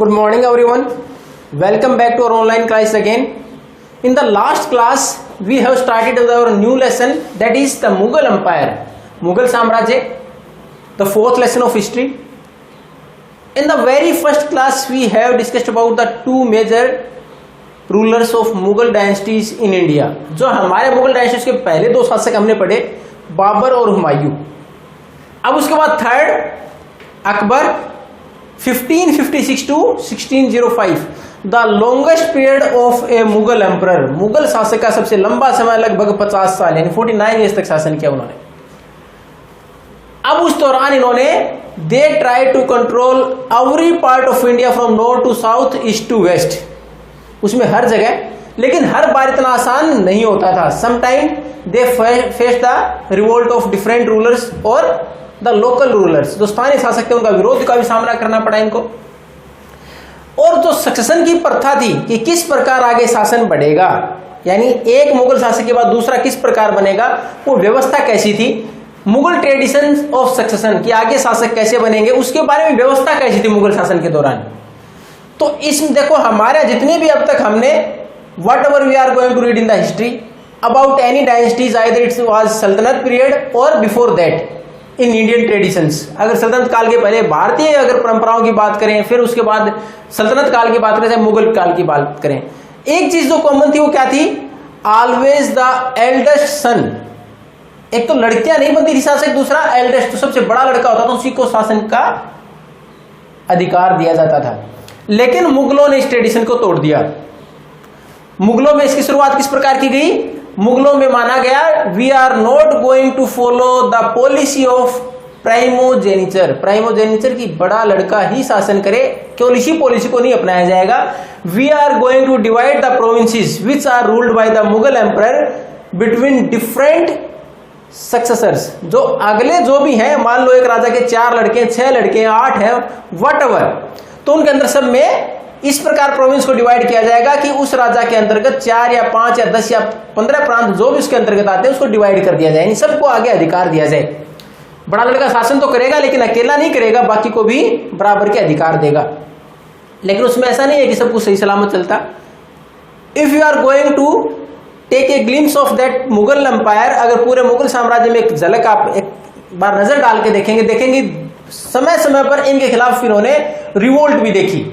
Good morning everyone. Welcome back to our online class again. In the last class we have started with our new lesson, that is the Mughal Empire, Mughal साम्राज्य, the fourth lesson of history. In the very first class we have discussed about the two major rulers of Mughal dynasties in India. जो हमारे Mughal dynasties के पहले दो शासक हमने पढ़े, बाबर और हुमायूं. अब उसके बाद third Akbar 1556 to 1605, the longest period of A Mughal emperor. Mughal शासक का सबसे लंबा समय लगभग 50 साल यानी 49 ईयर्स तक शासन किया उन्होंने. अब उस दौरान इन्होंने they try to control every part of India from north to south, east to west. उसमें हर जगह, लेकिन हर बार इतना आसान नहीं होता था. Sometime they face the revolt of different rulers और द लोकल रूलर्स, जो स्थानीय शासक थे उनका विरोध का भी सामना करना पड़ा इनको. और जो सक्सेशन की प्रथा थी कि किस प्रकार आगे शासन बढ़ेगा, यानी एक मुगल शासक के बाद दूसरा किस प्रकार बनेगा, वो व्यवस्था कैसी थी, मुगल ट्रेडिशन ऑफ सक्सेशन कि आगे शासक कैसे बनेंगे, उसके बारे में व्यवस्था कैसी थी मुगल शासन के दौरान. तो इसमें देखो हमारे जितने भी अब तक हमने whatever we are going to read in the history about any dynasties, either it was सल्तनत पीरियड और before that in Indian traditions. अगर सल्तनत काल के पहले भारतीय अगर परंपराओं की बात करें, फिर उसके बाद सल्तनत काल की बात करें, चाहे मुगल काल की बात करें, एक चीज जो कॉमन थी वो क्या थी, ऑलवेज द एल्डेस्ट सन. एक तो लड़कियां नहीं बनती थी शासक, दूसरा एल्डेस्ट, तो सबसे बड़ा लड़का होता था उसी को शासन का अधिकार दिया जाता था. लेकिन मुगलों ने इस ट्रेडिशन को तोड़ दिया. मुगलों में इसकी शुरुआत किस प्रकार की गई, मुगलों में माना गया we are not going to follow the policy of primogeniture. Primogeniture की बड़ा लड़का ही शासन करे, केवल इसी पॉलिसी को नहीं अपनाया जाएगा. We are going to divide the provinces which are ruled by the Mughal emperor between different successors. जो अगले जो भी हैं, मान लो एक राजा के 4 लड़के, 6 लड़के, 8 हैं, वट एवर, तो उनके अंदर सब में इस प्रकार प्रोविंस को डिवाइड किया जाएगा कि उस राजा के अंतर्गत 4 या 5 या 10 या 15 प्रांत जो भी उसके अंतर्गत आते हैं उसको डिवाइड कर दिया जाए, सबको आगे अधिकार दिया जाए. बड़ा लड़का शासन तो करेगा लेकिन अकेला नहीं करेगा, बाकी को भी बराबर के अधिकार देगा. लेकिन उसमें ऐसा नहीं है कि सब कुछ सही सलामत चलता. If you are going to take a glimpse of that Mughal empire, अगर पूरे मुगल साम्राज्य में एक झलक आप एक बार नजर डाल के देखेंगे समय समय पर इनके खिलाफ इन्होंने रिवोल्ट भी देखी.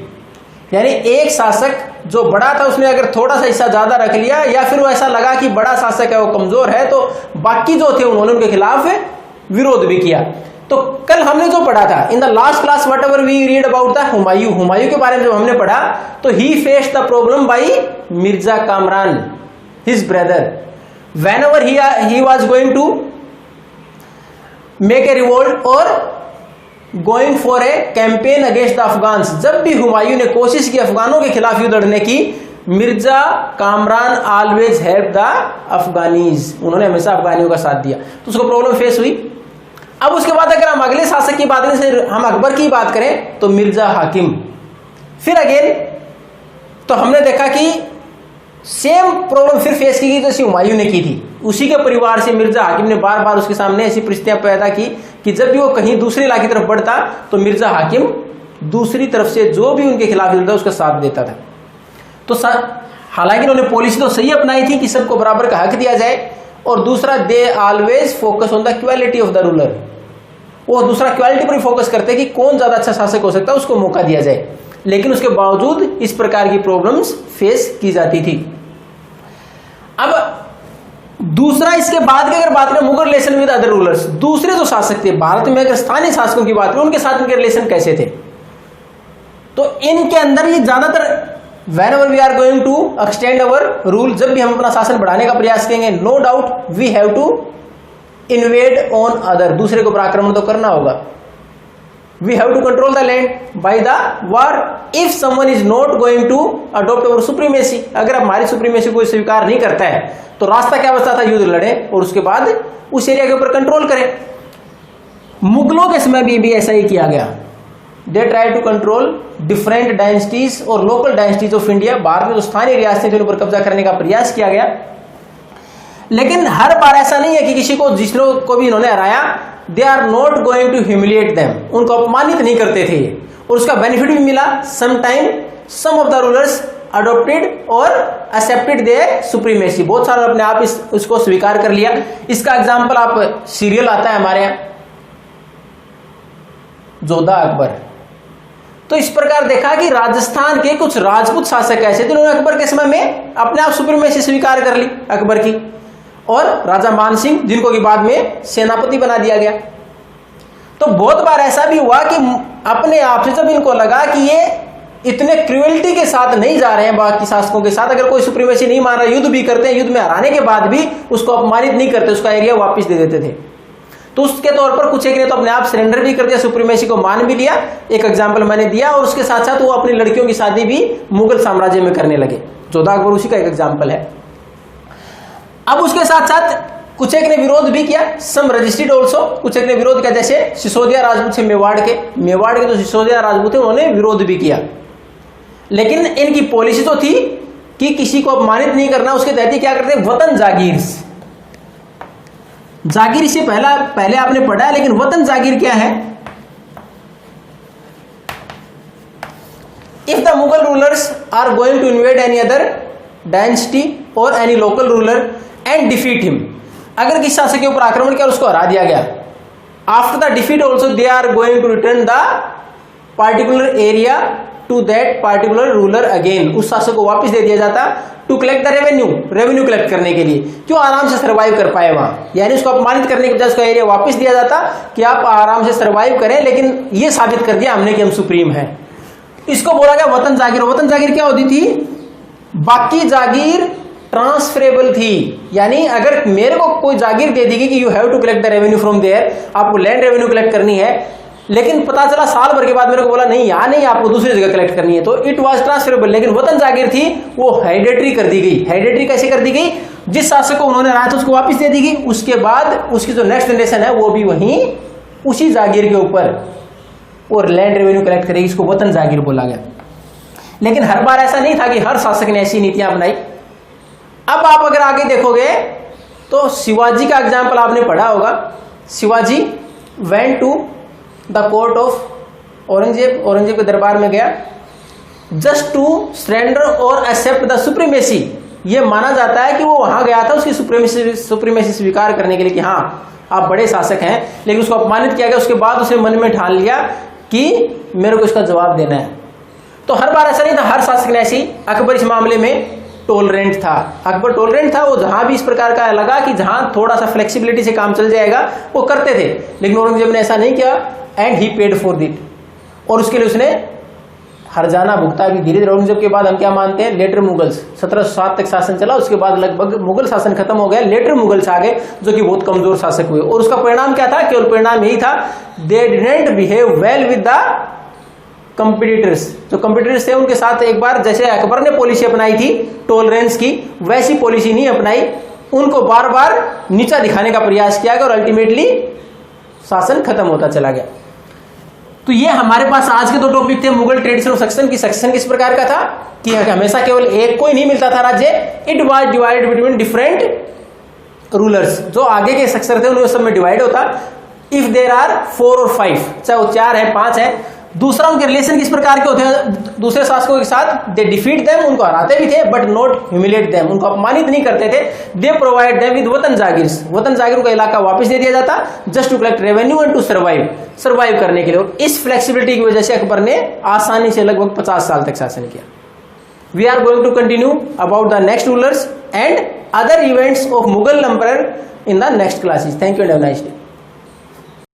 यानी एक शासक जो बड़ा था उसने अगर थोड़ा सा हिस्सा ज्यादा रख लिया, या फिर वो ऐसा लगा कि बड़ा शासक है वो कमजोर है, तो बाकी जो थे उन्होंने उनके खिलाफ विरोध भी किया. तो कल हमने जो पढ़ा था in the last class whatever we read about the Humayun, Humayun के बारे में जब हमने पढ़ा तो he faced the problem by Mirza Kamran, his brother, whenever he was going to make a revolt और going for a campaign against the Afghans. जब भी हुमायूं ने कोशिश की अफगानों के खिलाफ युद्ध लड़ने की, Mirza Kamran always help the Afghanis, उन्होंने हमेशा अफगानियों का साथ दिया. तो उसको प्रॉब्लम फेस हुई. अब उसके बाद अगर हम अगले शासक की बात करें, हम अकबर की बात करें तो मिर्जा हाकिम. फिर अगेन तो हमने देखा कि सेम प्रॉब्लम फिर फेस की गई जैसे हुमायूं ने की थी. उसी के परिवार से मिर्जा हाकिम ने बार बार उसके सामने ऐसी परिस्थितियां पैदा की कि जब भी वो कहीं दूसरे इलाके की तरफ बढ़ता तो मिर्जा हाकिम दूसरी तरफ से जो भी उनके खिलाफ था उसका साथ देता था. तो हालांकि उन्होंने पॉलिसी तो सही अपनाई थी कि सबको बराबर का हक दिया जाए, और दूसरा they always focus on the quality of the ruler. वो दूसरा क्वालिटी पर फोकस करते कि कौन ज्यादा अच्छा शासक हो सकता है, उसको मौका दिया जाए. लेकिन उसके बावजूद इस प्रकार की प्रॉब्लम्स फेस की जाती थी. अब दूसरा इसके बाद की अगर बात करें Mughal relation with other rulers, दूसरे जो शासक थे भारत में, अगर स्थानीय शासकों की बात करें उनके साथ इनके रिलेशन कैसे थे, तो इनके अंदर ये ज्यादातर whenever we are going to extend our rule, जब भी हम अपना शासन बढ़ाने का प्रयास करेंगे, no doubt we have to invade on other, दूसरे को आक्रमण तो करना होगा. We have to control the land by the war. If someone is not going to adopt our supremacy, अगर हमारी सुप्रीमेसी को स्वीकार नहीं करता है तो रास्ता क्या बचता था, युद्ध लड़े और उसके बाद उस एरिया के ऊपर कंट्रोल करें. मुगलों के समय भी ऐसा ही किया गया. They try to control different dynasties और local dynasties of India. Bharat में जो स्थानीय रियासतें थी उन पर कब्जा करने का प्रयास किया गया, लेकिन हर बार ऐसा नहीं है कि किसी को जिसको भी इन्होंने हराया they are not going to humiliate them, उनको अपमानित नहीं करते थे. और उसका बेनिफिट भी मिला। Some time some of the rulers adopted और एक्सेप्टेड देयर सुप्रीमेसी, बहुत सारा अपने आप इसको स्वीकार कर लिया। इसका एग्जाम्पल आप सीरियल आता है हमारे यहां जोधा अकबर। तो इस प्रकार देखा कि राजस्थान के कुछ राजपूत शासक ऐसे थे जिन्होंने अकबर के समय में अपने आप सुप्रीमेसी स्वीकार कर ली अकबर की, और राजा मान सिंह जिनको कि बाद में सेनापति बना दिया गया। तो बहुत बार ऐसा भी हुआ कि अपने आप से जब इनको लगा कि ये इतने क्रुएल्टी के साथ नहीं जा रहे हैं बाकी शासकों के साथ, अगर कोई सुप्रीमेसी नहीं मान रहा, युद्ध भी करते हैं, युद्ध में हराने के बाद भी उसको अपमानित नहीं करते, उसका एरिया वापस दे देते थे। तो उसके तौर पर कुछ एक ने तो अपने आप सरेंडर भी कर दिया, सुप्रीमेसी को मान भी लिया, एक एग्जाम्पल मैंने दिया, और उसके साथ साथ वो अपनी लड़कियों की शादी भी मुगल साम्राज्य में करने लगे। जोधा अकबर उसी का एक एग्जाम्पल है। अब उसके साथ साथ कुछ एक ने विरोध भी किया, सम रजिस्टर्ड ऑल्सो, कुछ एक ने विरोध किया, जैसे सिसोदिया राजपूत थे मेवाड़ के जो सिसोदिया राजपूत थे उन्होंने विरोध भी किया। लेकिन इनकी पॉलिसी तो थी कि किसी को अपमानित नहीं करना, उसके तहत ही क्या करते, वतन जागीर। जागीर से पहले आपने पढ़ा है, लेकिन वतन जागीर क्या है? If the Mughal rulers are going to invade any other dynasty और any local ruler and defeat him, अगर किसी शासक के ऊपर आक्रमण किया और उसको हरा दिया गया, after the defeat also they are going to return the particular area to that particular ruler again, उस शासक को वापस दे दिया जाता to collect the revenue collect करने के लिए, क्यों आराम से सर्वाइव कर पाए वहां। यानी उसको अपमानित करने के बजाय उसका एरिया वापस दिया जाता कि आप आराम से सर्वाइव करें, लेकिन ये साबित कर दिया हमने कि हम सुप्रीम हैं। इसको बोला गया वतन जागीर। वतन जागीर क्या होती थी? बाकी जागीर ट्रांसफरेबल थी, यानी अगर मेरे को कोई जागीर दे देगी कि you have to collect the revenue from there, आपको लैंड रेवेन्यू कलेक्ट करनी है, लेकिन पता चला साल भर के बाद मेरे को बोला नहीं यहां नहीं, आपको दूसरी जगह कलेक्ट करनी है, तो इट वाज ट्रांसफरेबल। लेकिन वतन जागीर थी वो हेरिडेटरी कर दी गई। हेरिडेटरी कैसे कर दी गई? जिस शासक को उन्होंने हराया था उसको वापस दे दी गई, उसके बाद उसकी जो नेक्स्ट जनरेशन है वो भी वहीं उसी जागीर के ऊपर और लैंड रेवेन्यू कलेक्ट करेगी। इसको वतन जागीर बोला गया। लेकिन हर बार ऐसा नहीं था कि हर शासक ने ऐसी नीतियां अपनाई। अब आप अगर आगे देखोगे तो शिवाजी का एग्जाम्पल आपने पढ़ा होगा। Shivaji went to the court of Aurangzeb के दरबार में गया जस्ट टू सरेंडर और एक्सेप्ट द सुप्रीमेसी। ये माना जाता है कि वो वहां गया था उसकी सुप्रीमेसी स्वीकार करने के लिए कि हाँ आप बड़े शासक हैं, लेकिन उसको अपमानित किया गया। उसके बाद उसने मन में ठान लिया कि मेरे को इसका जवाब देना है। तो हर बार ऐसा नहीं था, हर शासक ने ऐसी। अकबर इस मामले में टॉलरेंट था। अकबर टॉलरेंट था, वो जहां भी इस प्रकार का लगा कि जहां थोड़ा सा फ्लेक्सिबिलिटी से काम चल जाएगा वो करते थे। लेकिन औरंगजेब ने ऐसा नहीं किया and he paid for it, और उसके लिए उसने हरजाना भुगता भी। धीरे धीरे औरंगजेब के बाद हम क्या मानते हैं, लेटर मुगल्स 1707 तक शासन चला, उसके बाद लगभग मुगल शासन खत्म हो गया, लेटर मुगल्स आ गए जो कि बहुत कमजोर शासक हुए। और उसका परिणाम क्या था? केवल परिणाम यही था, they didn't behave well with the competitors. जो कंपिटिटर्स थे उनके साथ एक बार जैसे अकबर ने पॉलिसी अपनाई थी टॉलरेंस की, वैसी पॉलिसी नहीं अपनाई, उनको बार बार नीचा दिखाने का प्रयास किया गया और अल्टीमेटली शासन खत्म होता चला गया। तो ये हमारे पास आज के दो टॉपिक थे, मुगल ट्रेडिशन और सक्सेशन की। सक्सेशन किस प्रकार का था कि हमेशा केवल एक को ही नहीं मिलता था राज्य, it was divided between different rulers. जो आगे के सक्सेसर थे उनमें सब में डिवाइड होता। इफ देयर आर 4 और 5, चाहे वो 4 है 5 है। दूसरा उनके रिलेशन किस प्रकार के होते हैं दूसरे शासकों के साथ? दे डिफीट देम, उनको हराते भी थे बट नॉट ह्यूमिलेट देम, उनको अपमानित नहीं करते थे। दे प्रोवाइड देम विद वतन जागीर, वतन जागीर का इलाका वापस दे दिया जाता just to collect revenue and to survive करने के लिए। और इस फ्लेक्सिबिलिटी की वजह से अकबर ने आसानी से लगभग 50 साल तक शासन किया। We are going to continue about the next rulers and other events of Mughal empire in the next classes. Thank you and have a nice day.